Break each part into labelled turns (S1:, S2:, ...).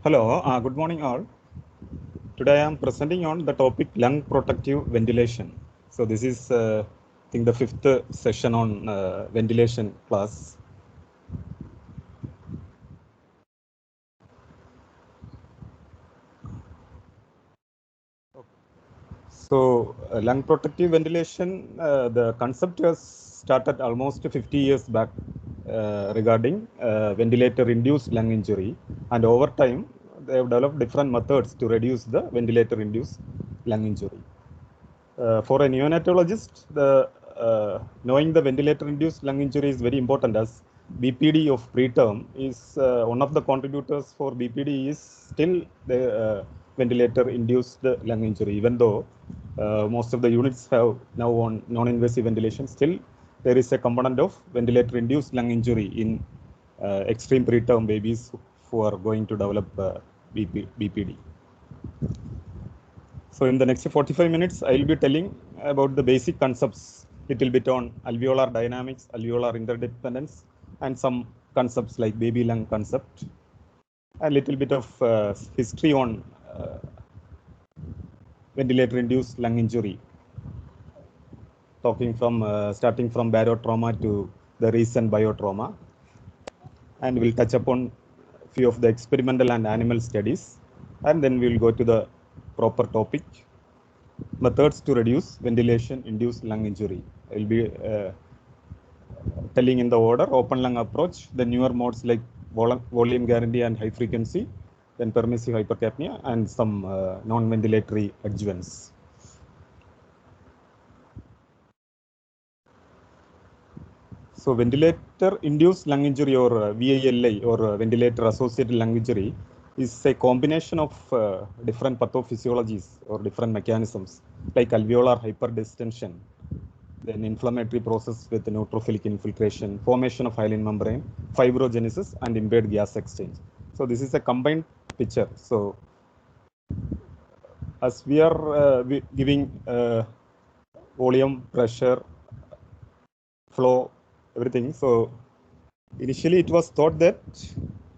S1: Hello, good morning all. Today I am presenting on the topic lung protective ventilation. So this is, I think, the fifth session on ventilation class. So lung protective ventilation, the concept was started almost 50 years back regarding ventilator-induced lung injury, and over time they have developed different methods to reduce the ventilator-induced lung injury. For a neonatologist, knowing the ventilator-induced lung injury is very important, as BPD of preterm is one of the contributors for BPD is still the ventilator-induced lung injury. Even though most of the units have now on non-invasive ventilation, still there is a component of ventilator-induced lung injury in extreme preterm babies who are going to develop BPD. So in the next 45 minutes, I will be telling about the basic concepts, little bit on alveolar dynamics, alveolar interdependence, and some concepts like baby lung concept, a little bit of history on ventilator-induced lung injury, talking from starting from barotrauma to the recent biotrauma, and we'll touch upon few of the experimental and animal studies, and then we'll go to the proper topic, methods to reduce ventilation-induced lung injury. I will be telling in the order: open lung approach, the newer modes like volume guarantee and high frequency, then permissive hypercapnia, and some non-ventilatory adjuvants. So ventilator-induced lung injury, or VILI, or ventilator-associated lung injury, is a combination of different pathophysiologies or different mechanisms like alveolar hyperdistension, then inflammatory process with neutrophilic infiltration, formation of hyaline membrane, fibrogenesis, and impaired gas exchange. So this is a combined picture. So as we are giving volume, pressure, flow, everything. So initially it was thought that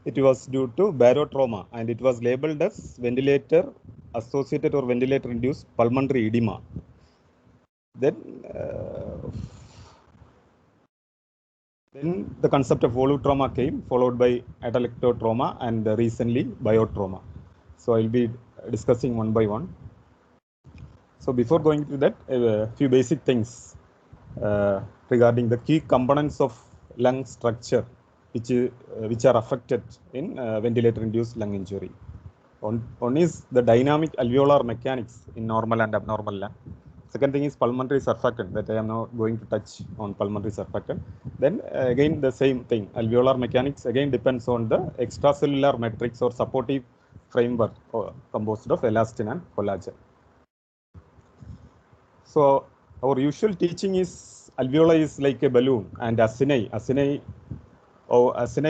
S1: it was due to barotrauma, and it was labeled as ventilator associated or ventilator induced pulmonary edema. Then the concept of volutrauma came, followed by atelectotrauma, and recently biotrauma. So I'll be discussing one by one. So before going to that, a few basic things regarding the key components of lung structure which are affected in ventilator-induced lung injury. One is the dynamic alveolar mechanics in normal and abnormal lung. Second thing is pulmonary surfactant, that I am now going to touch on pulmonary surfactant. Then again the same thing, alveolar mechanics again depends on the extracellular matrix or supportive framework composed of elastin and collagen. So our usual teaching is alveoli is like a balloon, and acini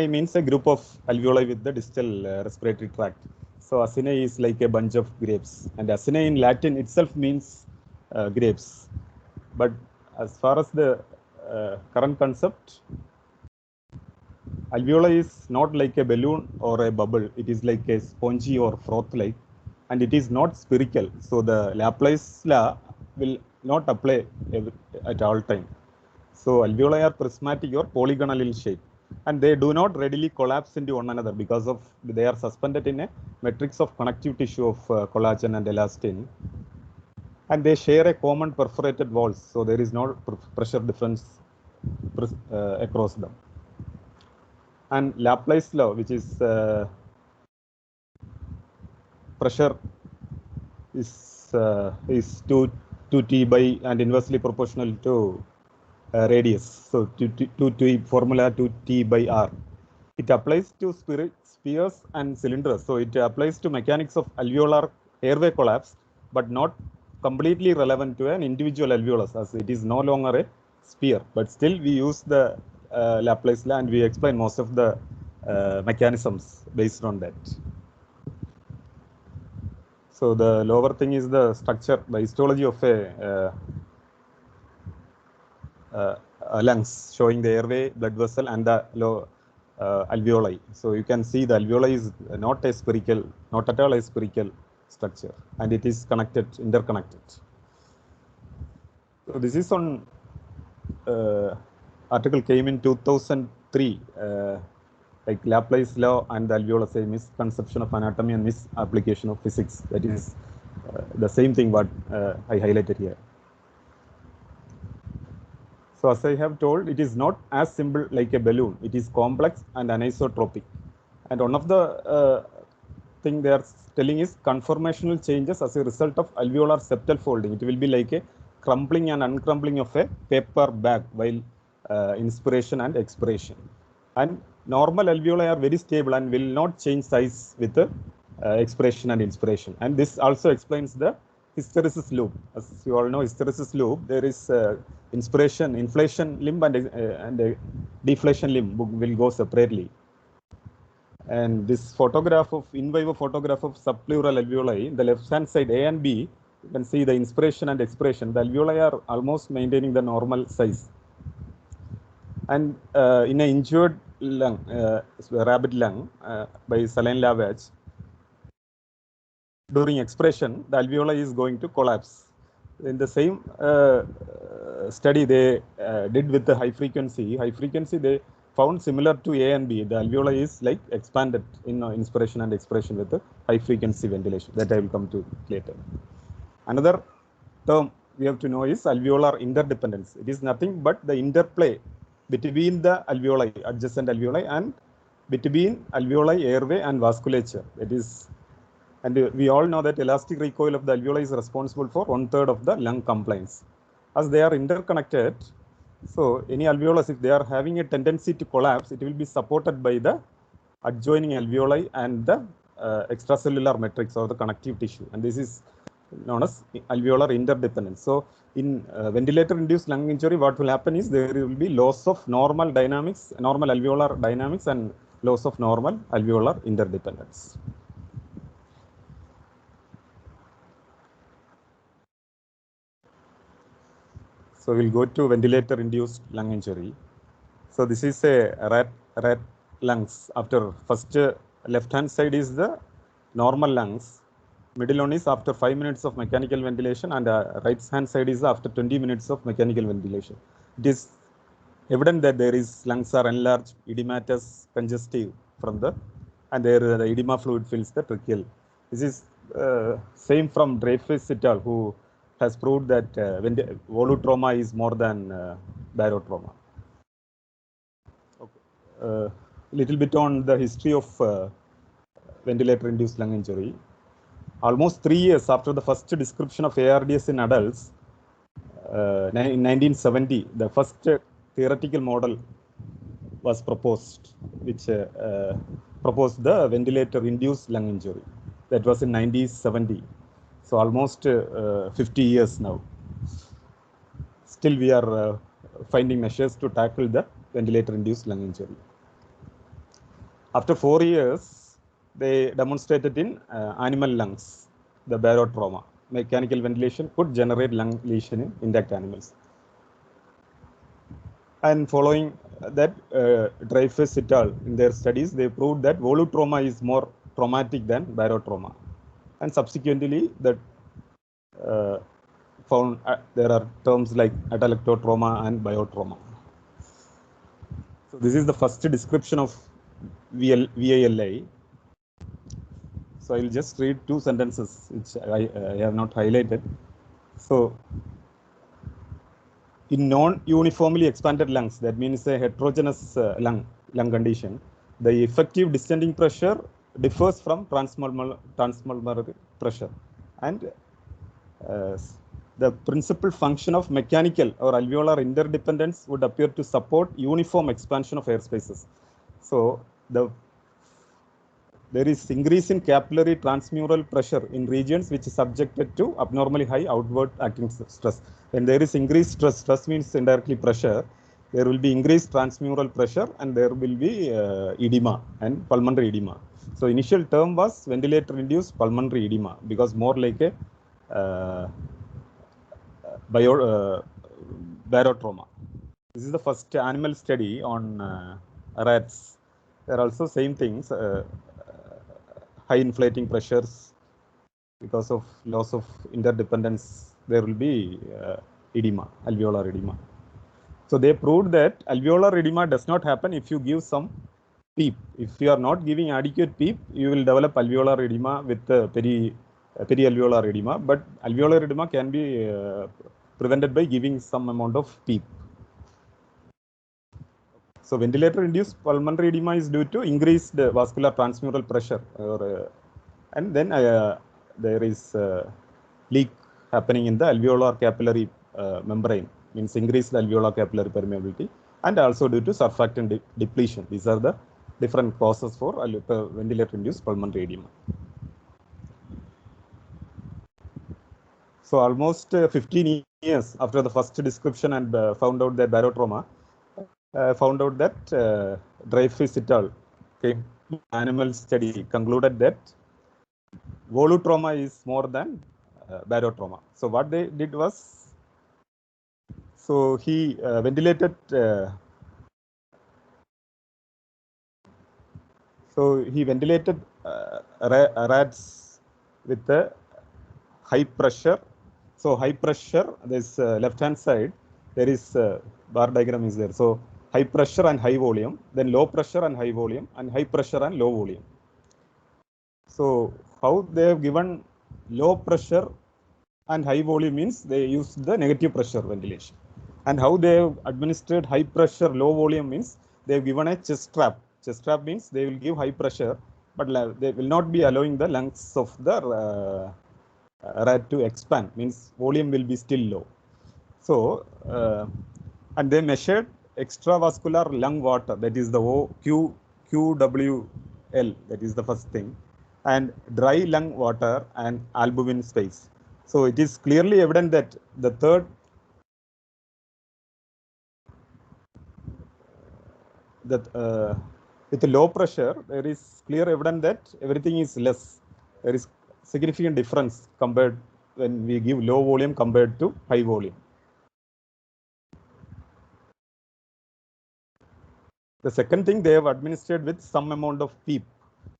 S1: means a group of alveoli with the distal respiratory tract. So acini is like a bunch of grapes, and acini in Latin itself means grapes. But as far as the current concept, alveoli is not like a balloon or a bubble. It is like a spongy or froth-like, and it is not spherical. So the Laplace law will not apply at all time. So alveoli are prismatic or polygonal in shape, and they do not readily collapse into one another because of they are suspended in a matrix of connective tissue of collagen and elastin, and they share a common perforated walls, so there is no pressure difference across them. And Laplace law, which is pressure is 2T by and inversely proportional to radius. So 2T formula 2T by R. It applies to spheres and cylinders. So it applies to mechanics of alveolar airway collapse, but not completely relevant to an individual alveolus, as it is no longer a sphere. But still we use the Laplace law, and we explain most of the mechanisms based on that. So the lower thing is the structure, the histology of a lungs, showing the airway, blood vessel, and the alveoli. So you can see the alveoli is not a spherical, not at all a spherical structure, and it is connected, interconnected. So this is on article came in 2003, like Laplace law and the alveolus, a misconception of anatomy and misapplication of physics. That is the same thing what I highlighted here. So as I have told, it is not as simple like a balloon. It is complex and anisotropic. And one of the thing they are telling is conformational changes as a result of alveolar septal folding. It will be like a crumpling and uncrumpling of a paper bag while inspiration and expiration. And normal alveoli are very stable and will not change size with the expiration and inspiration. And this also explains the hysteresis loop. As you all know, hysteresis loop, there is inspiration, inflation limb and deflation limb will go separately. And this photograph of in vivo photograph of subpleural alveoli, the left hand side A and B, you can see the inspiration and expiration. The alveoli are almost maintaining the normal size. And in an injured lung, rabbit lung by saline lavage, during expression, the alveoli is going to collapse. In the same study they did with the high frequency, they found similar to A and B. The alveoli is like expanded in inspiration and expiration with the high frequency ventilation. That I will come to later. Another term we have to know is alveolar interdependence. It is nothing but the interplay between the alveoli, adjacent alveoli, and between alveoli, airway, and vasculature. That is, and we all know that elastic recoil of the alveoli is responsible for 1/3 of the lung compliance. As they are interconnected, so any alveolus, if they are having a tendency to collapse, it will be supported by the adjoining alveoli and the extracellular matrix or the connective tissue. And this is known as alveolar interdependence. So in ventilator-induced lung injury, what will happen is there will be loss of normal dynamics, normal alveolar dynamics, and loss of normal alveolar interdependence. So we'll go to ventilator-induced lung injury. So this is a rat lungs. After first left-hand side is the normal lungs. Middle one is after 5 minutes of mechanical ventilation, and right-hand side is after 20 minutes of mechanical ventilation. It is evident that there is lungs are enlarged, edematous, congestive from the, and there the edema fluid fills the tracheal. This is same from Dreyfus et al., who has proved that volutrauma is more than barotrauma. Okay. Little bit on the history of ventilator-induced lung injury. Almost 3 years after the first description of ARDS in adults, in 1970, the first theoretical model was proposed, which proposed the ventilator-induced lung injury. That was in 1970. So almost 50 years now. Still we are finding measures to tackle the ventilator-induced lung injury. After 4 years, they demonstrated in animal lungs, the barotrauma. Mechanical ventilation could generate lung lesion in intact animals. And following that, Dreyfus et al., in their studies, they proved that volutrauma is more traumatic than barotrauma. And subsequently, that found there are terms like atelectotrauma and biotrauma. So this is the first description of VILI. So I will just read 2 sentences which I have not highlighted. So in non-uniformly expanded lungs, that means a heterogeneous lung condition, the effective descending pressure differs from transpulmonary pressure, and the principal function of mechanical or alveolar interdependence would appear to support uniform expansion of air spaces. So there is increase in capillary transmural pressure in regions which is subjected to abnormally high outward acting stress. When there is increased stress means indirectly pressure, there will be increased transmural pressure, and there will be edema and pulmonary edema. So initial term was ventilator-induced pulmonary edema, because more like a barotrauma. This is the first animal study on rats There are also same things, high inflating pressures because of loss of interdependence. There will be edema, alveolar edema. So they proved that alveolar edema does not happen if you give some PEEP. If you are not giving adequate PEEP, you will develop alveolar edema with perialveolar edema. But alveolar edema can be prevented by giving some amount of PEEP. So ventilator-induced pulmonary edema is due to increased vascular transmural pressure, and then there is leak happening in the alveolar capillary membrane, means increased alveolar capillary permeability, and also due to surfactant depletion. These are the different causes for ventilator-induced pulmonary edema. So almost 15 years after the first description and found out that barotrauma, found out that Dreyfus et al. Animal study concluded that volutrauma is more than barotrauma. So what they did was, so he ventilated. So he ventilated rats with a high pressure. So high pressure, this left hand side, there is bar diagram is there. So high pressure and high volume, then low pressure and high volume, and high pressure and low volume. So how they have given low pressure and high volume means they used the negative pressure ventilation. And how they have administered high pressure, low volume means they have given a chest trap. Chest trap means they will give high pressure, but they will not be allowing the lungs of the rat to expand, means volume will be still low. So, and they measured extravascular lung water, that is the QWL, that is the first thing, and dry lung water and albumin space. So it is clearly evident that the third, that with low pressure, there is clear evidence that everything is less. There is significant difference compared when we give low volume compared to high volume. The second thing, they have administered with some amount of PEEP,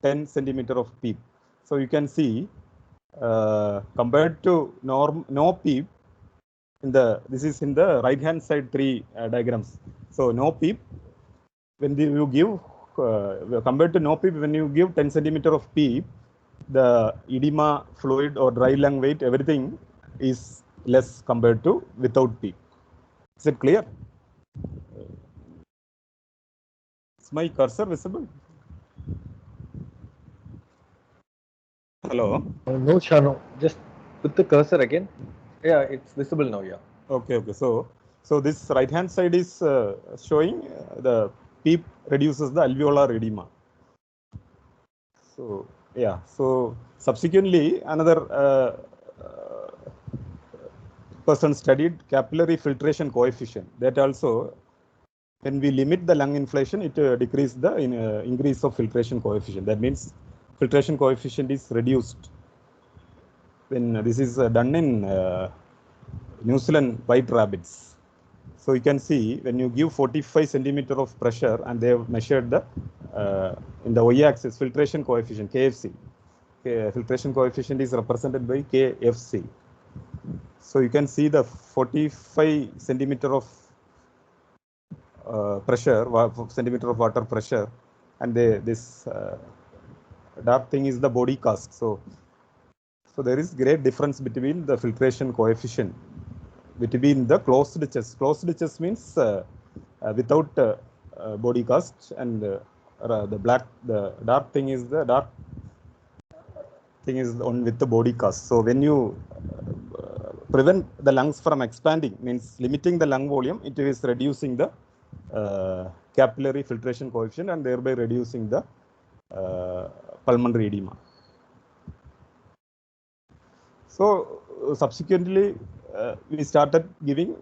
S1: 10 centimeter of PEEP. So you can see compared to no PEEP, this is in the right hand side three diagrams. So no PEEP, when you give compared to no PEEP, when you give 10 centimeter of PEEP, the edema, fluid or dry lung weight, everything is less compared to without PEEP. Is it clear? Is my cursor visible? Hello?
S2: No, Shanu. Just put the cursor again. Yeah, it's visible now, yeah.
S1: Okay. So this right hand side is showing the PEEP reduces the alveolar edema. So yeah, so subsequently another person studied capillary filtration coefficient. That also, when we limit the lung inflation, it decreases the increase of filtration coefficient. That means filtration coefficient is reduced. When this is done in New Zealand white rabbits. So you can see when you give 45 centimeter of pressure, and they have measured the in the y-axis filtration coefficient KFC. Filtration coefficient is represented by KFC. So you can see the 45 centimeter of pressure, centimeter of water pressure, and this dark thing is the body cast. So there is great difference between the filtration coefficient between the closed chest. Closed chest means without body cast, and the dark thing is on with the body cast. So when you prevent the lungs from expanding, means limiting the lung volume, it is reducing the capillary filtration coefficient and thereby reducing the pulmonary edema. So subsequently, we started giving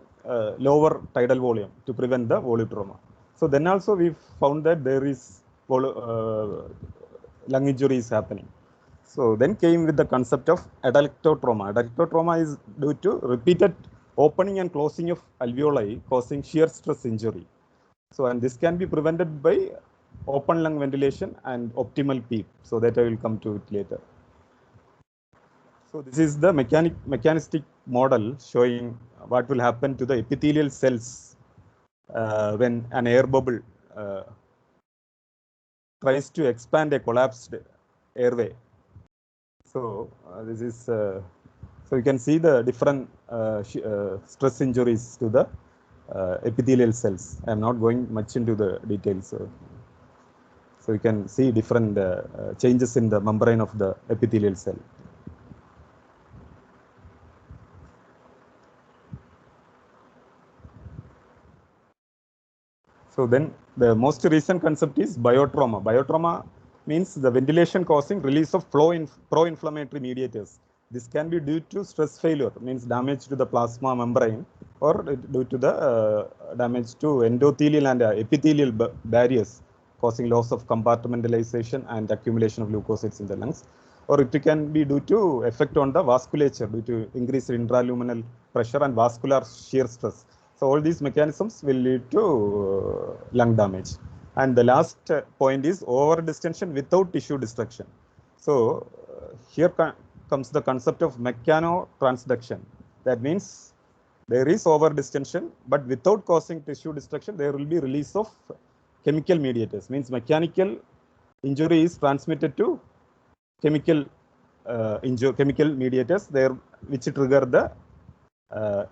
S1: lower tidal volume to prevent the volutrauma. So then also we found that there is lung injury is happening. So then came with the concept of adductotrauma. Adductotrauma is due to repeated opening and closing of alveoli causing shear stress injury. So, and this can be prevented by open lung ventilation and optimal PEEP. So that I will come to it later. So this is the mechanistic model showing what will happen to the epithelial cells when an air bubble tries to expand a collapsed airway. So this is so you can see the different stress injuries to the epithelial cells. I am not going much into the details. So you can see different changes in the membrane of the epithelial cell. So then the most recent concept is biotrauma. Biotrauma means the ventilation causing release of pro-inflammatory mediators. This can be due to stress failure, means damage to the plasma membrane, or due to the damage to endothelial and epithelial barriers, causing loss of compartmentalization and accumulation of leukocytes in the lungs. Or it can be due to effect on the vasculature due to increased intraluminal pressure and vascular shear stress. So all these mechanisms will lead to lung damage. And the last point is over-distension without tissue destruction. So here comes the concept of mechanotransduction. That means there is over-distension, but without causing tissue destruction, there will be release of chemical mediators. Means mechanical injury is transmitted to chemical mediators there, which trigger the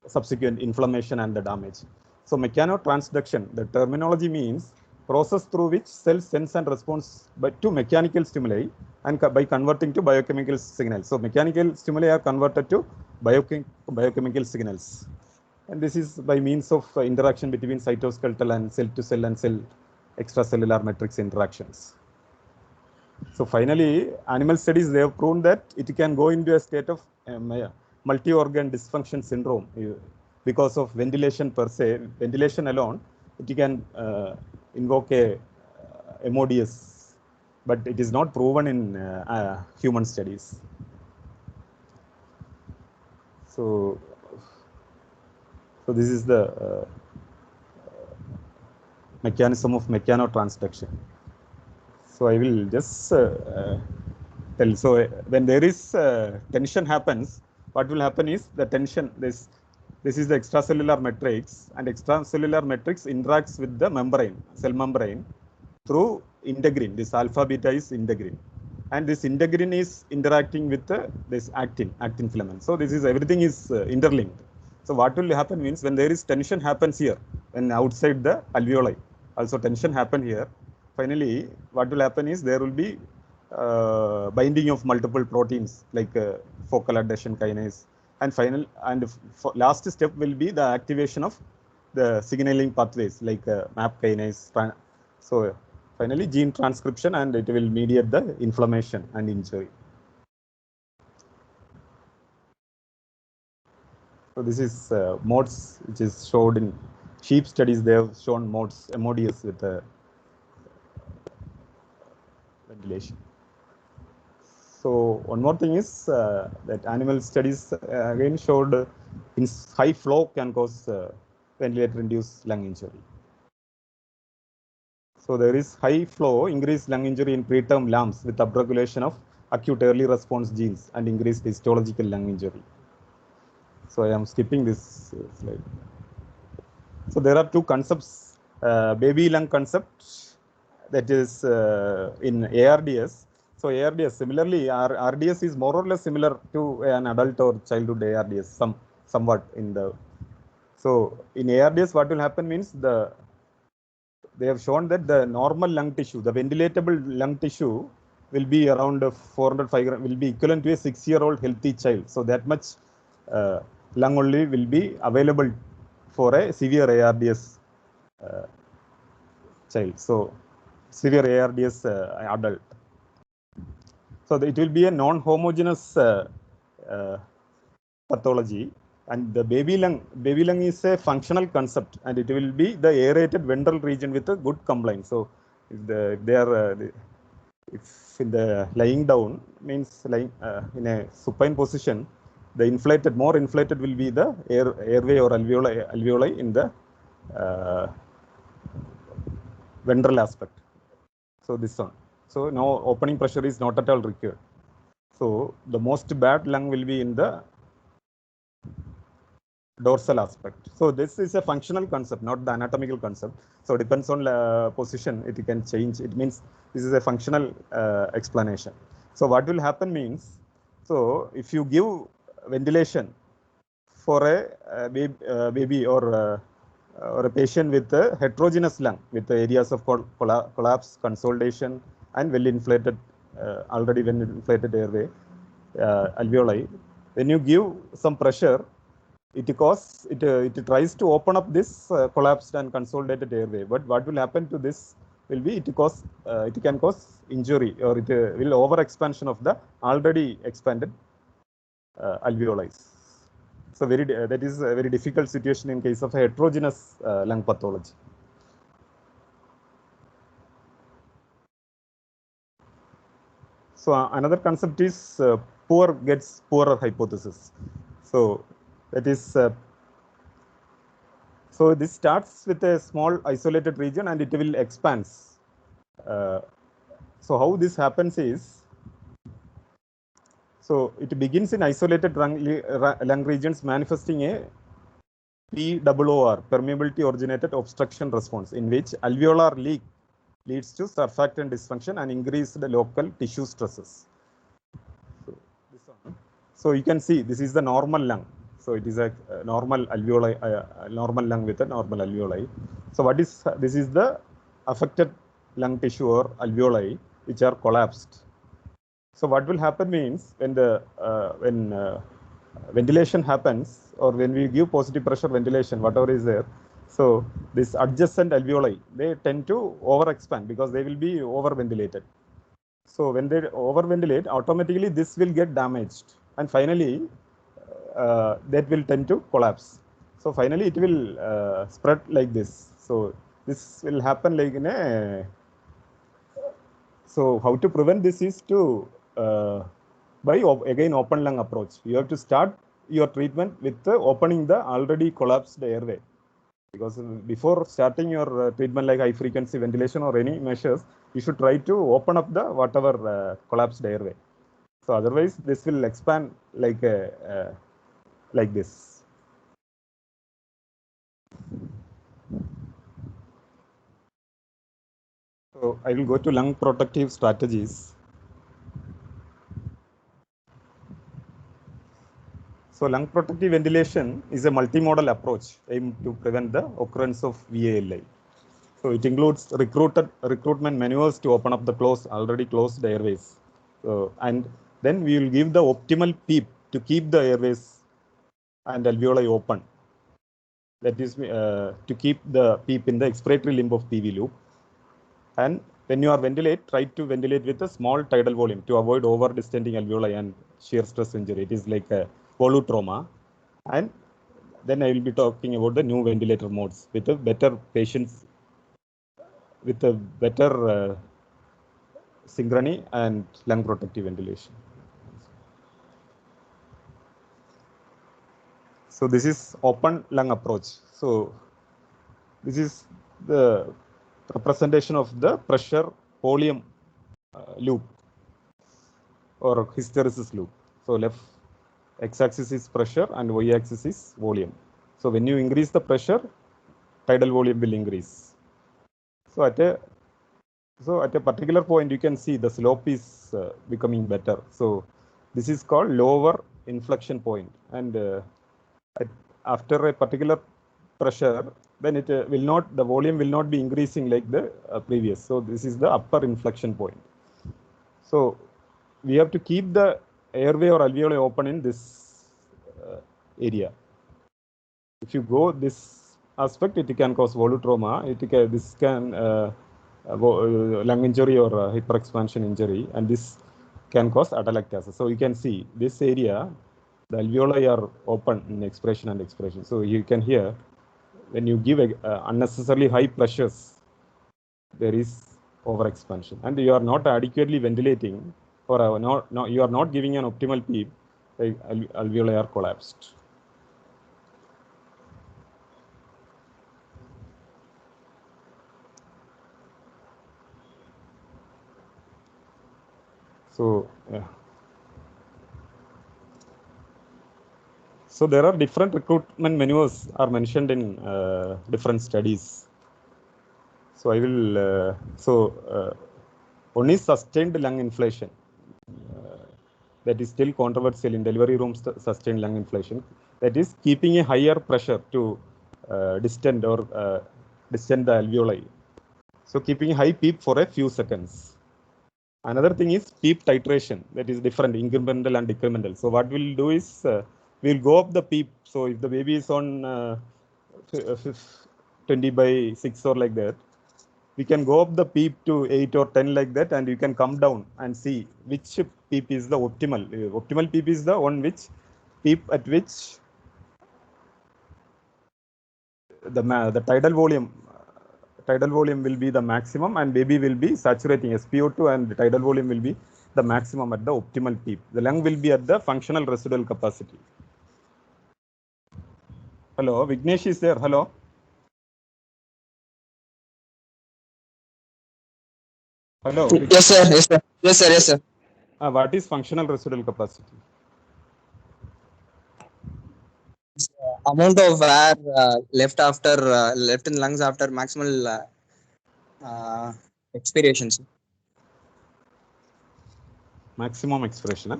S1: subsequent inflammation and the damage. So mechanotransduction, the terminology means process through which cells sense and responds to mechanical stimuli and by converting to biochemical signals. So mechanical stimuli are converted to biochemical signals. And this is by means of interaction between cytoskeletal and cell-to-cell and cell extracellular matrix interactions. So finally, animal studies, they have proven that it can go into a state of multi-organ dysfunction syndrome because of ventilation per se. Ventilation alone, it can invoke a MODS, but it is not proven in human studies. So this is the mechanism of mechanotransduction. So I will just tell. So when there is tension happens, what will happen is the tension, this is the extracellular matrix, and extracellular matrix interacts with the membrane, cell membrane, through integrin. This alpha beta is integrin, and this integrin is interacting with this actin filament. So this is, everything is interlinked. So what will happen means, when there is tension happens here, when outside the alveoli, also tension happen here. Finally, what will happen is there will be binding of multiple proteins like focal adhesion kinase, and last step will be the activation of the signaling pathways like MAP kinase. So finally, gene transcription, and it will mediate the inflammation and injury. So this is modes which is showed in sheep studies. They have shown modes, MODS with ventilation. So one more thing is that animal studies again showed in high flow can cause ventilator-induced lung injury. So there is high flow, increased lung injury in preterm lambs with upregulation of acute early response genes and increased histological lung injury. So I am skipping this slide. So there are two concepts, baby lung concept, that is in ARDS. So ARDS, similarly, RDS is more or less similar to an adult or childhood ARDS, somewhat in the. So in ARDS, what will happen means they have shown that the normal lung tissue, the ventilatable lung tissue, will be around 405 grams, will be equivalent to a 6-year-old healthy child. So that much lung only will be available for a severe ARDS child. So severe ARDS adult. So it will be a non-homogeneous pathology, and the baby lung is a functional concept, and it will be the aerated ventral region with a good compliance. So if they are if in the lying down means lying in a supine position, the more inflated will be the airway or alveoli in the ventral aspect. So this one. So no opening pressure is not at all required. So the most bad lung will be in the dorsal aspect. So this is a functional concept, not the anatomical concept. So depends on position, it can change. It means this is a functional explanation. So what will happen means, so if you give ventilation for a baby or a patient with a heterogeneous lung, with the areas of collapse, consolidation, and well-inflated, already well-inflated airway, alveoli, when you give some pressure, it tries to open up this collapsed and consolidated airway. But what will happen to this will be it can cause injury, or it will overexpansion of the already expanded alveoli. So that is a very difficult situation in case of a heterogeneous lung pathology. So another concept is poor gets poorer hypothesis. So that is so this starts with a small isolated region and it will expand. So how this happens is, so it begins in isolated lung regions manifesting a POOR, permeability originated obstruction response, in which alveolar leak leads to surfactant dysfunction and increased local tissue stresses. So, this one. So you can see this is the normal lung. So it is a normal alveoli, normal lung with a normal alveoli. So what is this is the affected lung tissue or alveoli which are collapsed. So what will happen means when the ventilation happens, or when we give positive pressure ventilation, whatever is there, so this adjacent alveoli, they tend to overexpand because they will be over ventilated. So when they over ventilate, automatically this will get damaged, and finally that will tend to collapse. So finally it will spread like this. So this will happen like in a. So how to prevent this is to by again open lung approach. You have to start your treatment with opening the already collapsed airway, because before starting your treatment like high frequency ventilation or any measures, you should try to open up the whatever collapsed airway. So otherwise this will expand like this. So I will go to lung protective strategies. So lung protective ventilation is a multimodal approach aimed to prevent the occurrence of VALI. So it includes recruitment maneuvers to open up the already closed airways. And then we will give the optimal PEEP to keep the airways and alveoli open. That is to keep the PEEP in the expiratory limb of PV loop. And when you are try to ventilate with a small tidal volume to avoid over distending alveoli and shear stress injury. It is like a volutrauma. And then I will be talking about the new ventilator modes with a better patients, with a better synchrony and lung protective ventilation. So this is open lung approach. So this is the representation of the pressure volume loop or hysteresis loop. So left x-axis is pressure and y-axis is volume. So when you increase the pressure, tidal volume will increase. So at a particular point, you can see the slope is becoming better. So this is called lower inflection point. And after a particular pressure, then it will not, the volume will not be increasing like the previous. So this is the upper inflection point. So we have to keep the airway or alveoli open in this area. If you go this aspect, it can cause volutrauma. This can lung injury or hyperexpansion injury, and this can cause atelectasis. So you can see this area, the alveoli are open in expiration and expiration. So you can hear when you give unnecessarily high pressures, there is overexpansion, and you are not adequately ventilating, or you are not giving an optimal PEEP, the alveoli are collapsed. So, so there are different recruitment maneuvers are mentioned in different studies. So I will, one is sustained lung inflation. That is still controversial in delivery rooms, sustained lung inflation. That is keeping a higher pressure to distend the alveoli. So keeping high PEEP for a few seconds. Another thing is PEEP titration. That is different, incremental and decremental. So what we'll do is we'll go up the PEEP. So if the baby is on 20 by 6 or like that, we can go up the PEEP to 8 or 10 like that, and you can come down and see which PEEP is the optimal. Optimal PEEP is the one which PEEP at which the tidal volume will be the maximum, and baby will be saturating SpO2, and the tidal volume will be the maximum at the optimal PEEP. The lung will be at the functional residual capacity. Hello, Vignesh is there. Hello. Hello.
S3: Yes, sir. Yes, sir. Yes, sir. Yes, sir.
S1: What is functional residual capacity?
S3: Amount of air left in lungs after maximal expiration. Sir.
S1: Maximum expiration. Huh?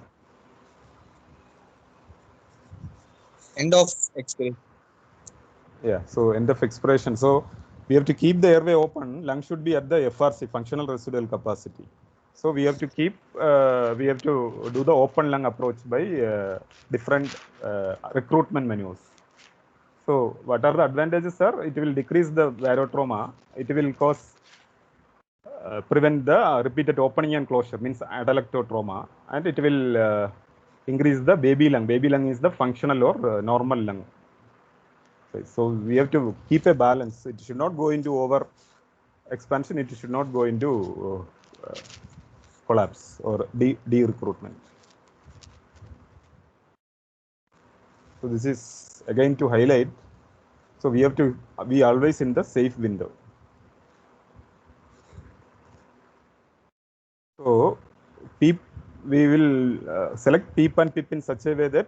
S3: End of expiration.
S1: Yeah, so end of expiration. So we have to keep the airway open. Lung should be at the FRC, functional residual capacity. So we have to keep, we have to do the open lung approach by different recruitment maneuvers. So what are the advantages, sir? It will decrease the barotrauma. It will cause, prevent the repeated opening and closure, means adalectotrauma, and it will increase the baby lung. Baby lung is the functional or normal lung. So we have to keep a balance. It should not go into over expansion. It should not go into collapse or de-recruitment. So this is again to highlight. So we have to be always in the safe window. So PEEP, we will select PEEP and PIP in such a way that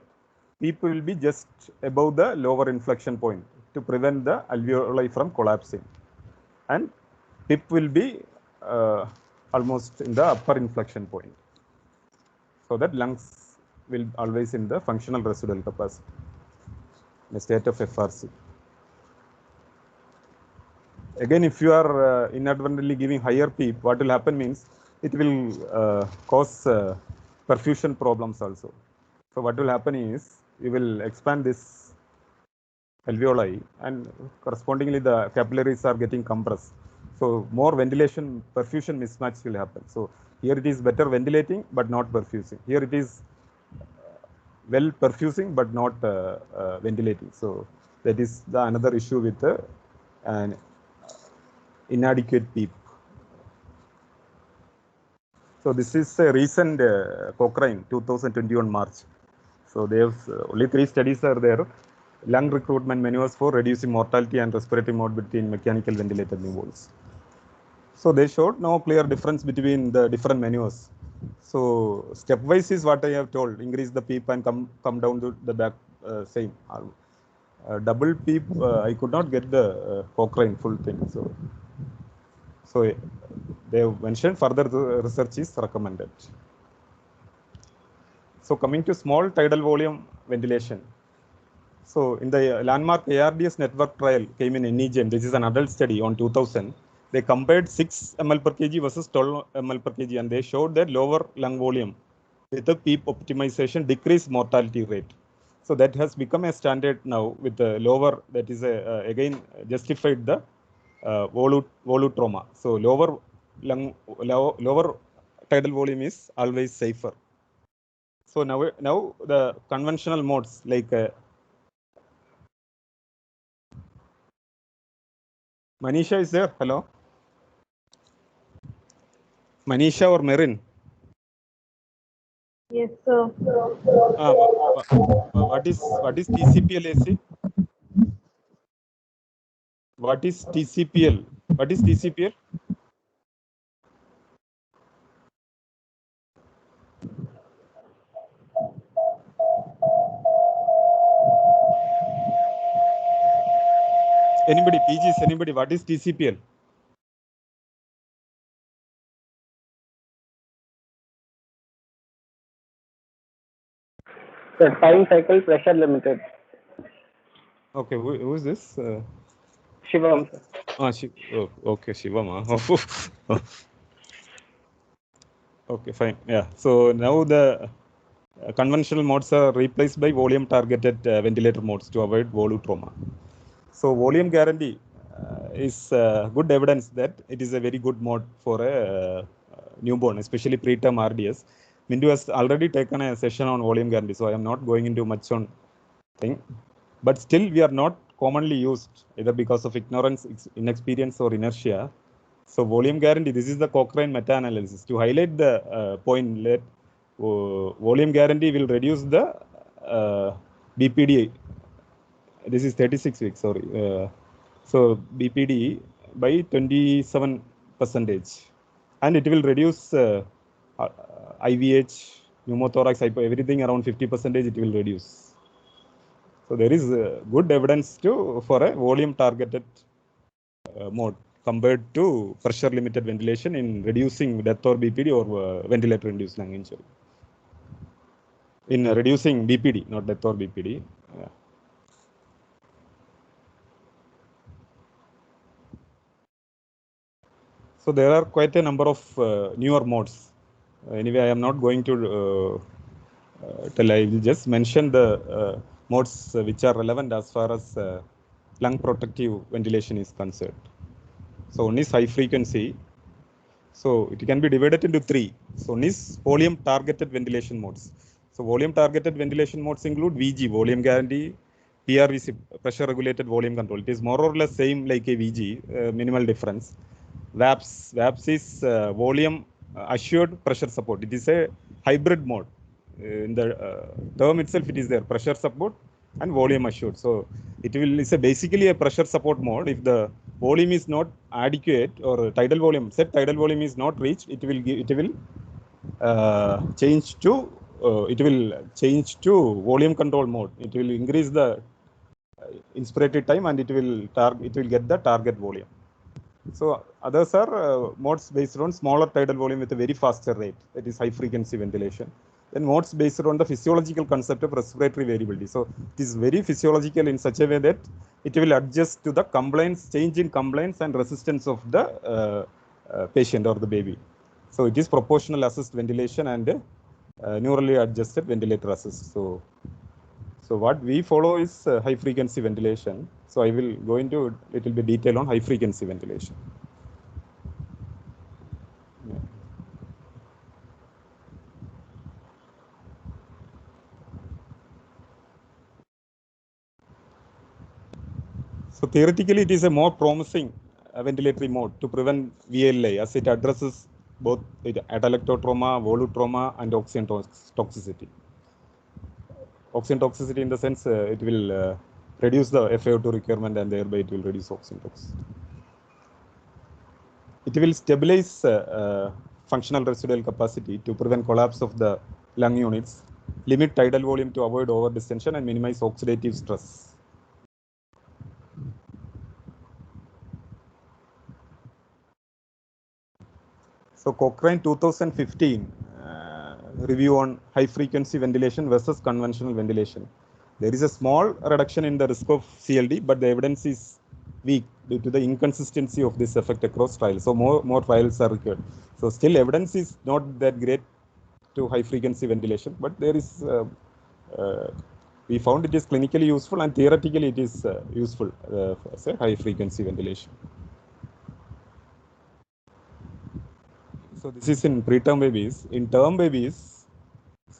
S1: PEEP will be just above the lower inflection point to prevent the alveoli from collapsing, and PIP will be almost in the upper inflection point, so that lungs will always in the functional residual capacity, in a state of FRC. Again, if you are inadvertently giving higher PEEP, what will happen means it will cause perfusion problems also. So what will happen is you will expand this alveoli, and correspondingly the capillaries are getting compressed. So more ventilation perfusion mismatch will happen. So here it is better ventilating but not perfusing. Here it is well perfusing but not ventilating. So that is the another issue with an inadequate PEEP. So this is a recent Cochrane 2021 March. So they have only 3 studies are there. Lung recruitment maneuvers for reducing mortality and respiratory morbidity in mechanical ventilated newborns. So they showed no clear difference between the different maneuvers. So stepwise is what I have told. Increase the PEEP and come down to the back same. Double PEEP, I could not get the Cochrane full thing. So they have mentioned further research is recommended. So coming to small tidal volume ventilation. So in the landmark ARDS network trial came in NEGM. This is an adult study on 2000. They compared 6 ml per kg versus 12 ml per kg, and they showed that lower lung volume with the PEEP optimization decreased mortality rate. So that has become a standard now with the lower, that is again justified the volutrauma. So lower tidal volume is always safer. So now the conventional modes like Manisha is there. Hello, Manisha or Merin?
S4: Yes, sir.
S1: What is TCPL AC? What is TCPL? What is TCPL? Anybody, PGs, anybody, what is TCPL?
S4: The time cycle pressure limited.
S1: Okay, who is this?
S4: Shivam.
S1: Okay, Shivam. Okay, fine. Yeah. So now the conventional modes are replaced by volume targeted ventilator modes to avoid volu trauma. So volume guarantee is good evidence that it is a very good mode for a newborn, especially preterm RDS. Mindu has already taken a session on volume guarantee, so I am not going into much on thing. But still, we are not commonly used either because of ignorance, inexperience, or inertia. So volume guarantee, this is the Cochrane meta-analysis. To highlight the point that volume guarantee will reduce the BPD. This is 36 weeks, sorry. So BPD by 27%. And it will reduce IVH, pneumothorax, hypo, everything around 50%, it will reduce. So there is good evidence for a volume targeted mode compared to pressure limited ventilation in reducing death or BPD or ventilator induced lung injury. In reducing BPD, not death or BPD. So there are quite a number of newer modes. Anyway, I am not going to tell. I will just mention the modes which are relevant as far as lung protective ventilation is concerned. So one is high frequency. So it can be divided into three. So one is volume targeted ventilation modes. So volume targeted ventilation modes include VG, volume guarantee, PRVC, pressure regulated volume control. It is more or less same like a VG, minimal difference. VAPS is volume assured pressure support. It is a hybrid mode. In the term itself, it is there, pressure support and volume assured. So it will is basically a pressure support mode. If the volume is not adequate or tidal volume, set tidal volume is not reached, it will change to volume control mode. It will increase the inspirated time and it will get the target volume. So others are modes based on smaller tidal volume with a very faster rate, that is high frequency ventilation. Then modes based on the physiological concept of respiratory variability. So it is very physiological in such a way that it will adjust to the change in compliance and resistance of the patient or the baby. So it is proportional assist ventilation and neurally adjusted ventilator assist. So what we follow is high frequency ventilation. So I will go into a little bit detail on high frequency ventilation. Yeah. So theoretically, it is a more promising ventilatory mode to prevent VLI as it addresses both atelectotrauma, volu trauma, and oxygen toxicity. Oxygen toxicity in the sense it will reduce the FiO2 requirement and thereby it will reduce oxygen toxicity. It will stabilize functional residual capacity to prevent collapse of the lung units, limit tidal volume to avoid overdistension, and minimize oxidative stress. So Cochrane 2015 review on high frequency ventilation versus conventional ventilation. There is a small reduction in the risk of CLD, but the evidence is weak due to the inconsistency of this effect across trials. So more trials are required. So still evidence is not that great to high frequency ventilation, but there is we found it is clinically useful and theoretically it is useful for high frequency ventilation. So this is in preterm babies. In term babies,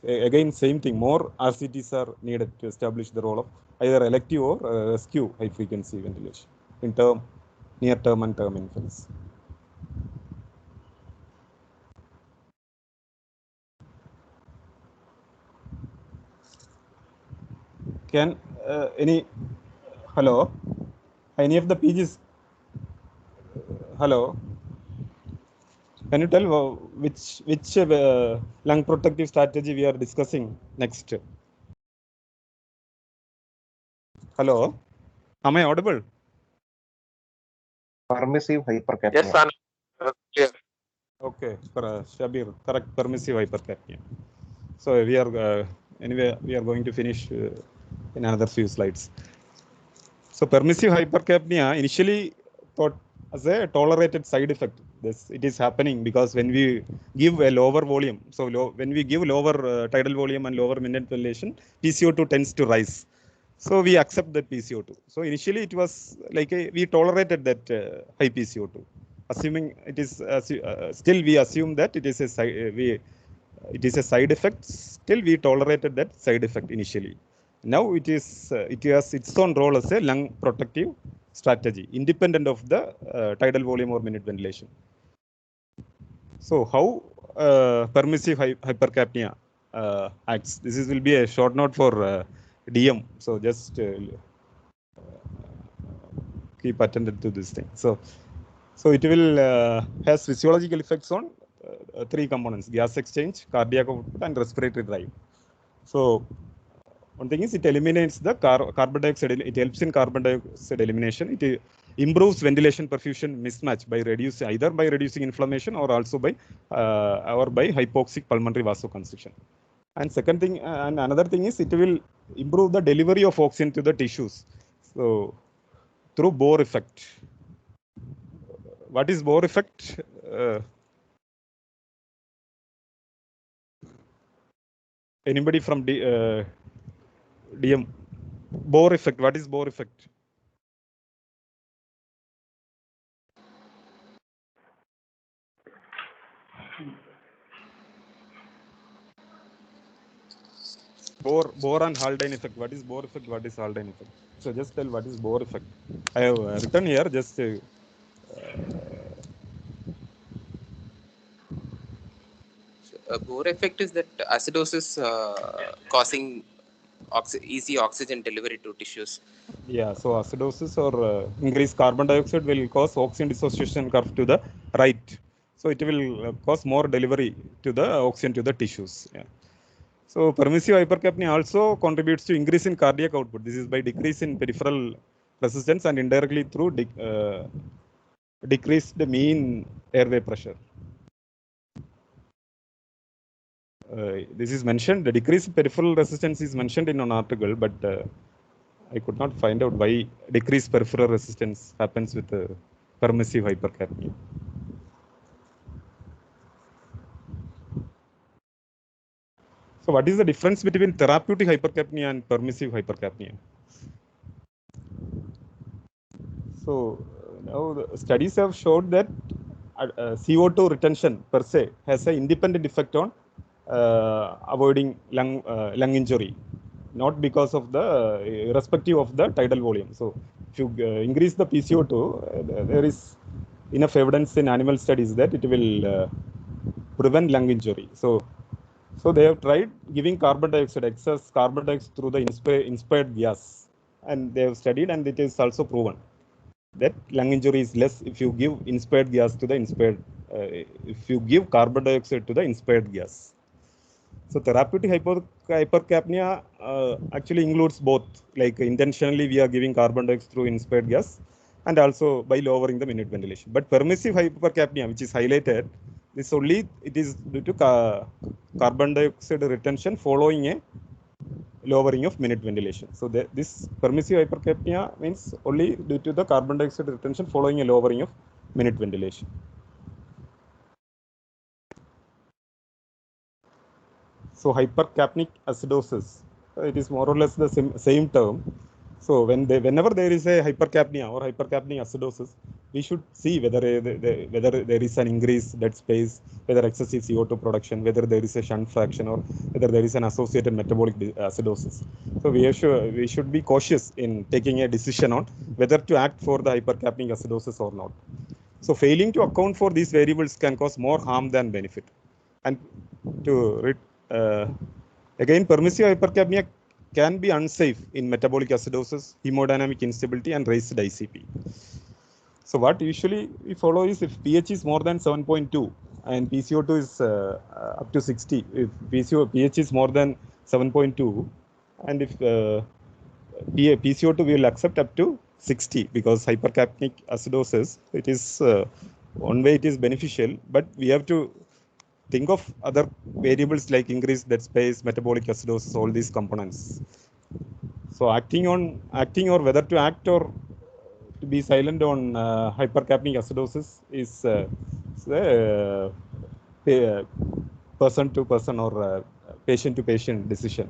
S1: again same thing. More RCTs are needed to establish the role of either elective or rescue high frequency ventilation in term, near term and term infants. Can hello, any of the PGs? Hello. Can you tell which lung protective strategy we are discussing next? Hello, am I audible?
S5: Permissive hypercapnia.
S6: Yes, sir. Clear.
S1: Okay, Shabir, correct, permissive hypercapnia. So we are anyway we are going to finish in another few slides. So permissive hypercapnia initially thought as a tolerated side effect. This it is happening because when we give a lower volume, so when we give lower tidal volume and lower minute ventilation, PCO2 tends to rise. So we accept that PCO2. So initially it was like we tolerated that high PCO2, assuming it is still we assume that it is a it is a side effect. Still we tolerated that side effect initially. Now it has its own role as a lung protective strategy, independent of the tidal volume or minute ventilation. So how permissive hypercapnia acts? This will be a short note for DM. So just keep attentive to this thing. So it will has physiological effects on three components: gas exchange, cardiac output, and respiratory drive. So one thing is it eliminates the carbon dioxide. It helps in carbon dioxide elimination. It improves ventilation perfusion mismatch by reducing inflammation or also by hypoxic pulmonary vasoconstriction. And second thing, and another thing is it will improve the delivery of oxygen to the tissues. So through Bohr effect. What is Bohr effect? Anybody from DM? Bohr effect. What is Bohr effect? Bohr and Haldane effect. What is Bohr effect? What is Haldane effect? So just tell what is Bohr effect. I have written here just.
S7: Bohr effect is that acidosis causing easy oxygen delivery to tissues.
S1: Yeah, so acidosis or increased carbon dioxide will cause oxygen dissociation curve to the right. So it will cause more delivery to the oxygen to the tissues. Yeah. So permissive hypercapnia also contributes to increase in cardiac output. This is by decrease in peripheral resistance and indirectly through decreased mean airway pressure. This is mentioned, the decrease in peripheral resistance is mentioned in an article, but I could not find out why decreased peripheral resistance happens with permissive hypercapnia. So what is the difference between therapeutic hypercapnia and permissive hypercapnia? So now the studies have showed that CO2 retention per se has an independent effect on avoiding lung injury, not because of the irrespective of the tidal volume. So if you increase the PCO2, there is enough evidence in animal studies that it will prevent lung injury. So they have tried giving excess carbon dioxide through the inspired gas, and they have studied, and it is also proven that lung injury is less if you give inspired gas to the if you give carbon dioxide to the inspired gas. So therapeutic hypercapnia actually includes both, like intentionally we are giving carbon dioxide through inspired gas and also by lowering the minute ventilation. But permissive hypercapnia, which is highlighted, it is due to carbon dioxide retention following a lowering of minute ventilation. So this permissive hypercapnia means only due to the carbon dioxide retention following a lowering of minute ventilation. So hypercapnic acidosis, it is more or less the same term. So whenever there is a hypercapnia or hypercapnic acidosis, we should see whether there is an increased dead space, whether excessive CO2 production, whether there is a shunt fraction, or whether there is an associated metabolic acidosis. So we should be cautious in taking a decision on whether to act for the hypercapnic acidosis or not. So failing to account for these variables can cause more harm than benefit. And again, permissive hypercapnia can be unsafe in metabolic acidosis, hemodynamic instability, and raised ICP. So what usually we follow is if pH is more than 7.2 and PCO2 is up to 60, if pH is more than 7.2, and if PCO2 we will accept up to 60 because hypercapnic acidosis, it is one way it is beneficial, but we have to think of other variables like increased dead space, metabolic acidosis, all these components. So acting or whether to act or to be silent on hypercapnic acidosis is person to person or patient to patient decision.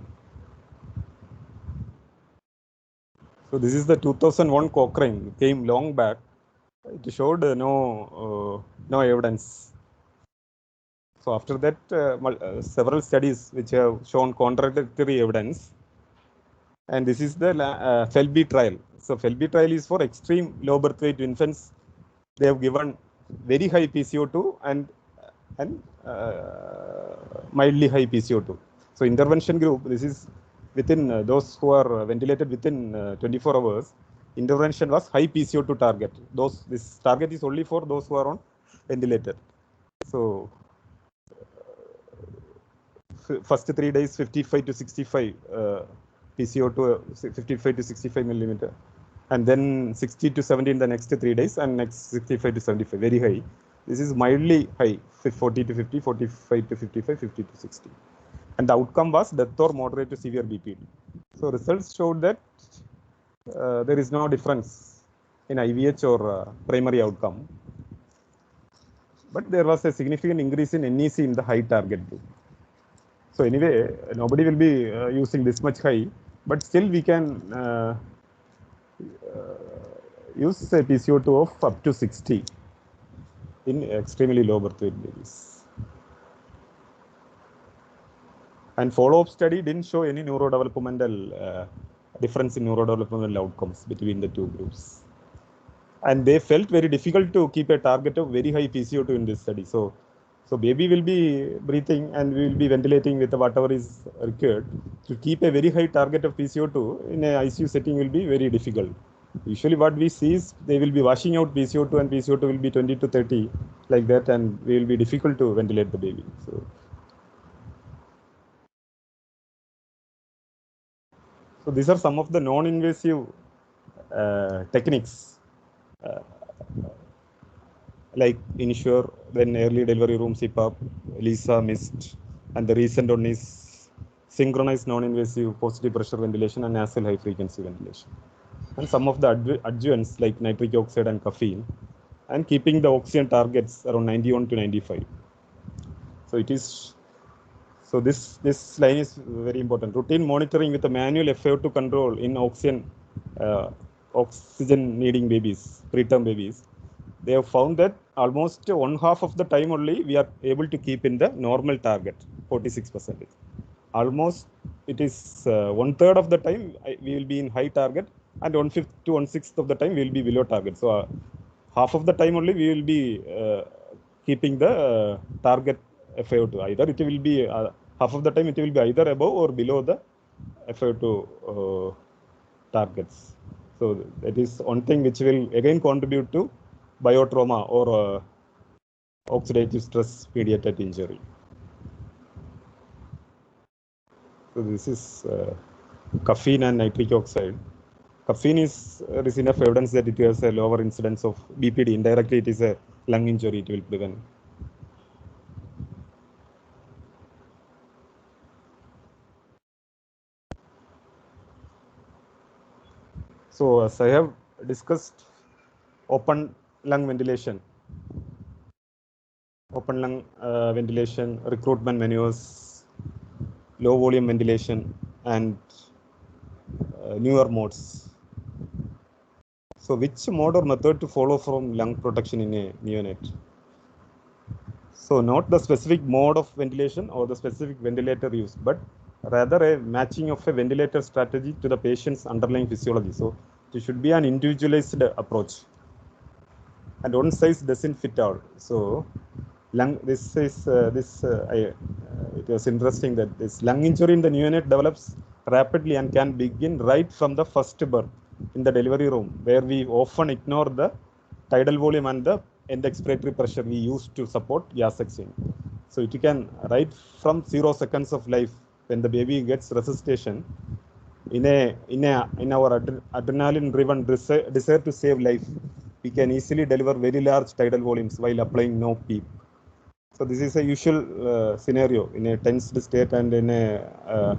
S1: So this is the 2001 Cochrane, came long back. It showed no evidence. So after that, several studies which have shown contradictory evidence. And this is the Felby trial. So Felby trial is for extreme low birth weight infants. They have given very high PCO2 and mildly high PCO2. So intervention group, this is within those who are ventilated within 24 hours. Intervention was high PCO2 target. This target is only for those who are on ventilator. So first 3 days 55 to 65 PCO2, 55 to 65 millimeter, and then 60 to 70 in the next 3 days, and next 65 to 75, very high. This is mildly high, 40 to 50, 45 to 55, 50 to 60. And the outcome was death or moderate to severe BPD. So results showed that there is no difference in IVH or primary outcome. But there was a significant increase in NEC in the high target group. So anyway, nobody will be using this much high, but still we can use a PCO2 of up to 60 in extremely low birth weight babies. And follow-up study didn't show any neurodevelopmental difference in neurodevelopmental outcomes between the two groups. And they felt very difficult to keep a target of very high PCO2 in this study. So baby will be breathing and we will be ventilating with whatever is required. To keep a very high target of PCO2 in a ICU setting will be very difficult. Usually what we see is they will be washing out PCO2 and PCO2 will be 20 to 30 like that, and it will be difficult to ventilate the baby. So these are some of the non-invasive techniques like Insure, then early delivery room CPAP, LISA, MIST, and the recent one is synchronized non-invasive positive pressure ventilation and nasal high frequency ventilation. And some of the adjuvants like nitric oxide and caffeine, and keeping the oxygen targets around 91 to 95. So this line is very important. Routine monitoring with a manual FiO2 control in oxygen needing babies, preterm babies. They have found that almost 1/2 of the time only we are able to keep in the normal target, 46%. Almost it is 1/3 of the time we will be in high target, and 1/5 to 1/6 of the time we will be below target. So half of the time only we will be keeping the target FiO2. Either it will be half of the time it will be either above or below the FiO2 targets. So that is one thing which will again contribute to biotrauma or oxidative stress mediated injury. So this is caffeine and nitric oxide. Caffeine there is enough evidence that it has a lower incidence of BPD. Indirectly, it is a lung injury it will prevent. So as I have discussed, open lung ventilation, recruitment maneuvers, low volume ventilation, and newer modes. So which mode or method to follow from lung protection in a neonate? So not the specific mode of ventilation or the specific ventilator use, but rather a matching of a ventilator strategy to the patient's underlying physiology. So it should be an individualized approach, and one size doesn't fit all. So it was interesting that this lung injury in the neonate develops rapidly and can begin right from the first birth in the delivery room, where we often ignore the tidal volume and the end expiratory pressure we use to support gas exchange. So it can right from 0 seconds of life, when the baby gets resuscitation, in our adrenaline-driven desire to save life, we can easily deliver very large tidal volumes while applying no PEEP. So this is a usual scenario in a tensed state and in a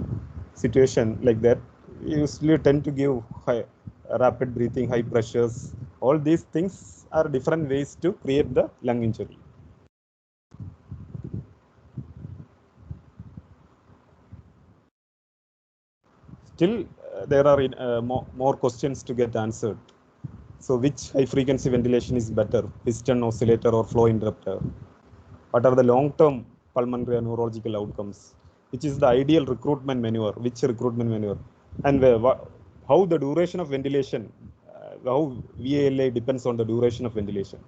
S1: situation like that. We usually tend to give rapid breathing, high pressures. All these things are different ways to create the lung injury. Still, there are more questions to get answered. So which high frequency ventilation is better, piston oscillator or flow interrupter? What are the long-term pulmonary and neurological outcomes? Which is the ideal recruitment maneuver? Which recruitment maneuver? And how the duration of ventilation, how VALA depends on the duration of ventilation.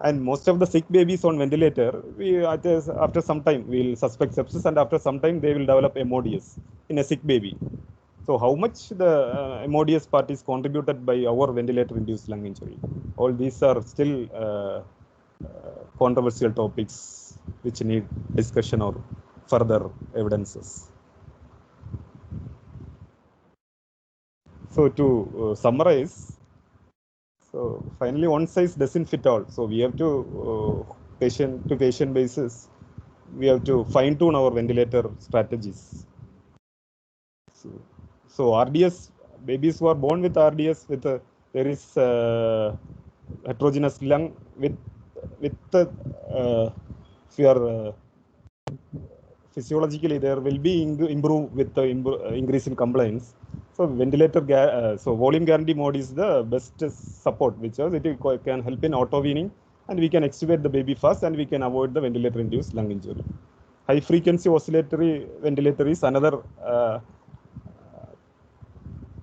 S1: And most of the sick babies on ventilator, after some time, we will suspect sepsis, and after some time, they will develop MODS in a sick baby. So how much the MODS part is contributed by our ventilator-induced lung injury? All these are still controversial topics which need discussion or further evidences. So to summarize, so finally one size doesn't fit all. So we have to patient basis, we have to fine tune our ventilator strategies. So RDS, babies who are born with RDS, with there is heterogeneous lung with physiologically there will be improve with the increase in compliance. So ventilator, so volume guarantee mode is the best support, which is it can help in auto weaning, and we can extubate the baby fast, and we can avoid the ventilator-induced lung injury. High frequency oscillatory ventilator is another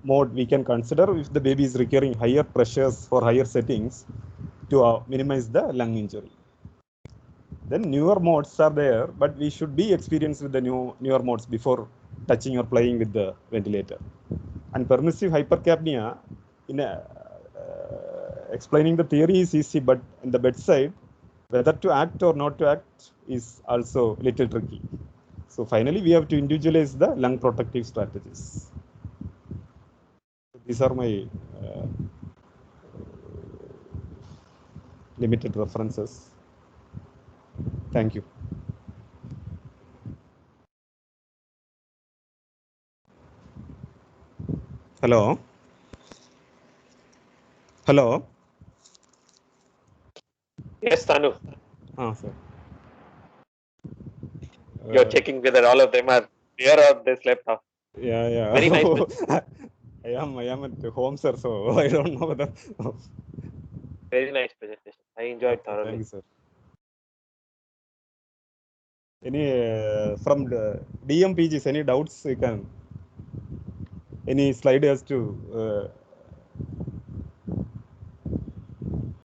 S1: mode we can consider if the baby is requiring higher pressures for higher settings to minimize the lung injury. Then newer modes are there, but we should be experienced with the newer modes before touching or playing with the ventilator. And permissive hypercapnia, explaining the theory is easy, but in the bedside, whether to act or not to act is also a little tricky. So finally, we have to individualize the lung protective strategies. These are my limited references. Thank you. Hello. Hello.
S5: Yes, Tanu.
S1: Sir.
S5: You're checking whether all of them are clear or they slept off.
S1: Yeah.
S5: Very nice.
S1: I am at home, sir, so I don't know whether.
S5: Very nice presentation. I enjoyed thoroughly.
S1: Thank you, sir. Any from the DMPGs, any doubts you can? Any slide has to